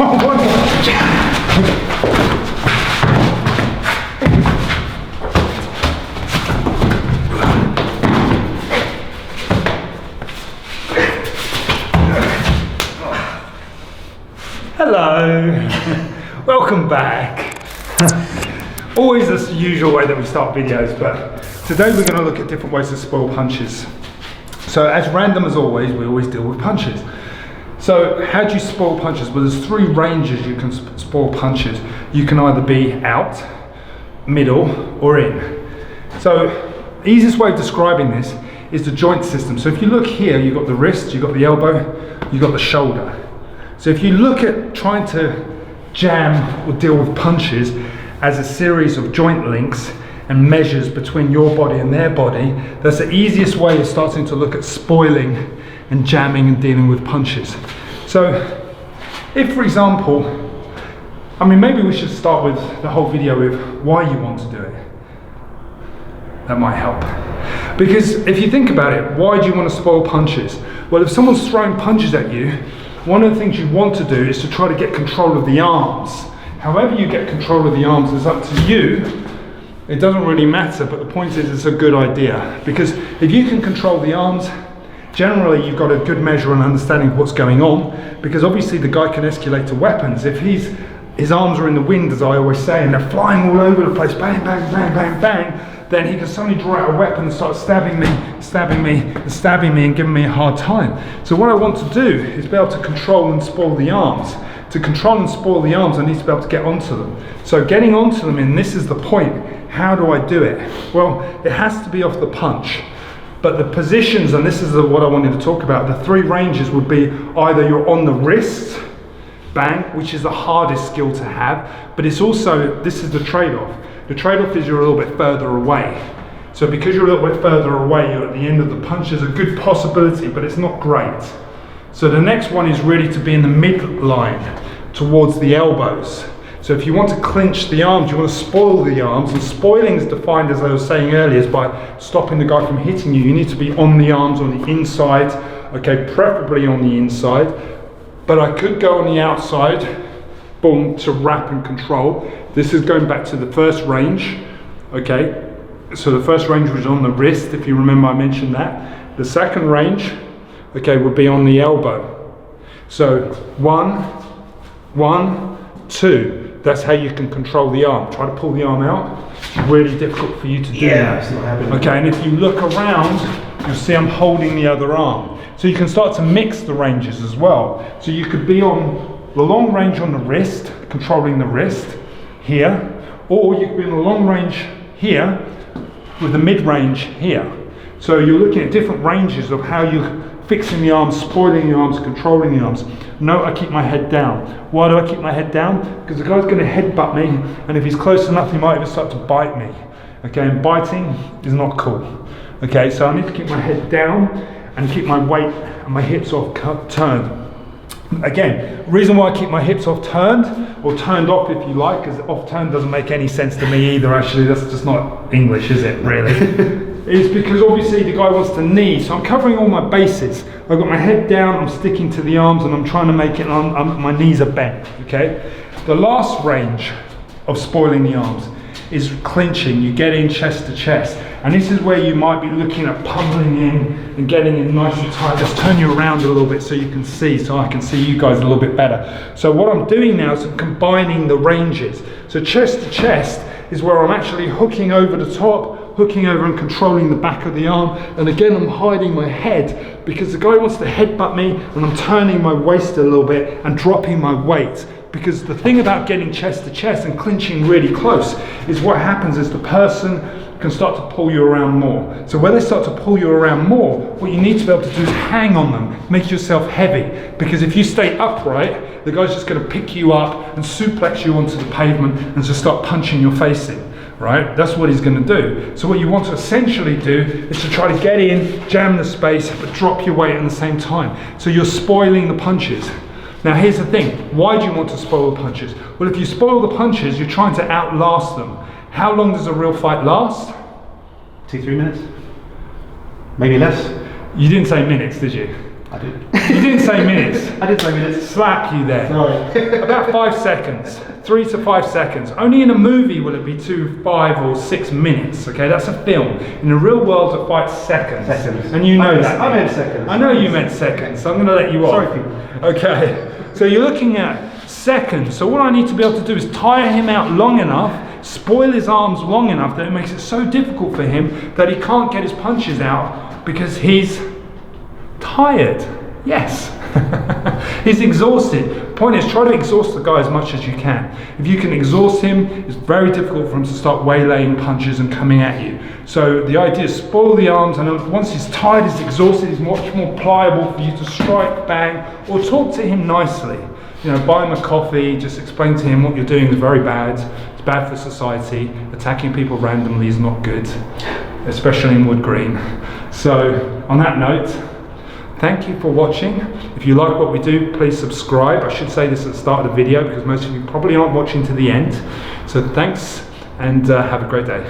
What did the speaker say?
Hello, welcome back. Always the usual way that we start videos, but today we're going to look at different ways to spoil punches. So as random as always, we always deal with punches. So how do you spoil punches? Well, there's three ranges you can spoil punches. You can either be out, middle, or in. So easiest way of describing this is the joint system. So if you look here, you've got the wrist, you've got the elbow, you've got the shoulder. So if you look at trying to jam or deal with punches as a series of joint links and measures between your body and their body, that's the easiest way of starting to look at spoiling and jamming and dealing with punches. So if, for example, I mean, maybe we should start with the whole video with why you want to do it. That might help. Because if you think about it, why do you want to spoil punches? Well, if someone's throwing punches at you, one of the things you want to do is to try to get control of the arms. However you get control of the arms is up to you. It doesn't really matter, but the point is it's a good idea. Because if you can control the arms, generally you've got a good measure and understanding of what's going on, because obviously the guy can escalate to weapons. If his arms are in the wind, as I always say, and they're flying all over the place, bang, bang, bang, bang, bang, then he can suddenly draw out a weapon and start stabbing me and giving me a hard time. So what I want to do is be able to control and spoil the arms. To control and spoil the arms, I need to be able to get onto them. So getting onto them, and this is the point, how do I do it? Well, it has to be off the punch. But the positions, and this is what I wanted to talk about, the three ranges would be either you're on the wrist, bang, which is the hardest skill to have, but it's also, this is the trade-off. The trade-off is you're a little bit further away. So because you're a little bit further away, you're at the end of the punch. There's a good possibility, but it's not great. So the next one is really to be in the midline, towards the elbows. So if you want to clinch the arms, you want to spoil the arms, and spoiling is defined, as I was saying earlier, is by stopping the guy from hitting you. You need to be on the arms, on the inside, okay, preferably on the inside. But I could go on the outside, boom, to wrap and control. This is going back to the first range, okay? So the first range was on the wrist, if you remember I mentioned that. The second range, okay, would be on the elbow. So 1, 2. That's how you can control the arm. Try to pull the arm out. It's really difficult for you to do. Yeah, it's not happening. Okay, and if you look around, you'll see I'm holding the other arm. So you can start to mix the ranges as well. So you could be on the long range on the wrist, controlling the wrist here, or you could be in the long range here with the mid range here. So you're looking at different ranges of how you're fixing the arms, spoiling the arms, controlling the arms. No, I keep my head down. Why do I keep my head down? Because the guy's going to headbutt me, and if he's close enough, he might even start to bite me. Okay, and biting is not cool. Okay, so I need to keep my head down and keep my weight and my hips off turned. Again, the reason why I keep my hips off turned, or turned off if you like, because off turned doesn't make any sense to me either, actually. That's just not English, is it, really? Is because obviously the guy wants to knee, so I'm covering all my bases. I've got my head down, I'm sticking to the arms, and I'm trying to make it, my knees are bent, okay? The last range of spoiling the arms is clinching. You get in chest to chest. And this is where you might be looking at pummeling in and getting in nice and tight. Just turn you around a little bit so you can see, so I can see you guys a little bit better. So what I'm doing now is I'm combining the ranges. So chest to chest is where I'm actually hooking over the top, hooking over and controlling the back of the arm. And again, I'm hiding my head because the guy wants to headbutt me, and I'm turning my waist a little bit and dropping my weight. Because the thing about getting chest to chest and clinching really close is what happens is the person can start to pull you around more. So when they start to pull you around more, what you need to be able to do is hang on them, make yourself heavy. Because if you stay upright, the guy's just going to pick you up and suplex you onto the pavement and just start punching your face in. Right? That's what he's going to do. So what you want to essentially do is to try to get in, jam the space, but drop your weight at the same time. So you're spoiling the punches. Now here's the thing, why do you want to spoil the punches? Well, if you spoil the punches, you're trying to outlast them. How long does a real fight last? 2-3 minutes? Maybe less? You didn't say minutes, did you? I did. You didn't say minutes. I did say minutes. Slap you there. Sorry. About 5 seconds, 3 to 5 seconds. Only in a movie will it be 2, 5 or 6 minutes, okay? That's a film. In the real world, a fight's seconds. Seconds. And you know that. I meant seconds. I know you meant seconds, so I'm gonna let you off. Sorry, people. Okay, so you're looking at seconds. So what I need to be able to do is tire him out long enough, spoil his arms long enough that it makes it so difficult for him that he can't get his punches out because he's tired. Yes. He's exhausted. Point is, try to exhaust the guy as much as you can. If you can exhaust him, it's very difficult for him to start waylaying punches and coming at you. So the idea is spoil the arms, and then once he's tired, he's exhausted, he's much more pliable for you to strike, bang, or talk to him nicely. You know, buy him a coffee, just explain to him what you're doing is very bad. It's bad for society. Attacking people randomly is not good, especially in Wood Green. So on that note, thank you for watching. If you like what we do, please subscribe. I should say this at the start of the video because most of you probably aren't watching to the end. So thanks, and have a great day.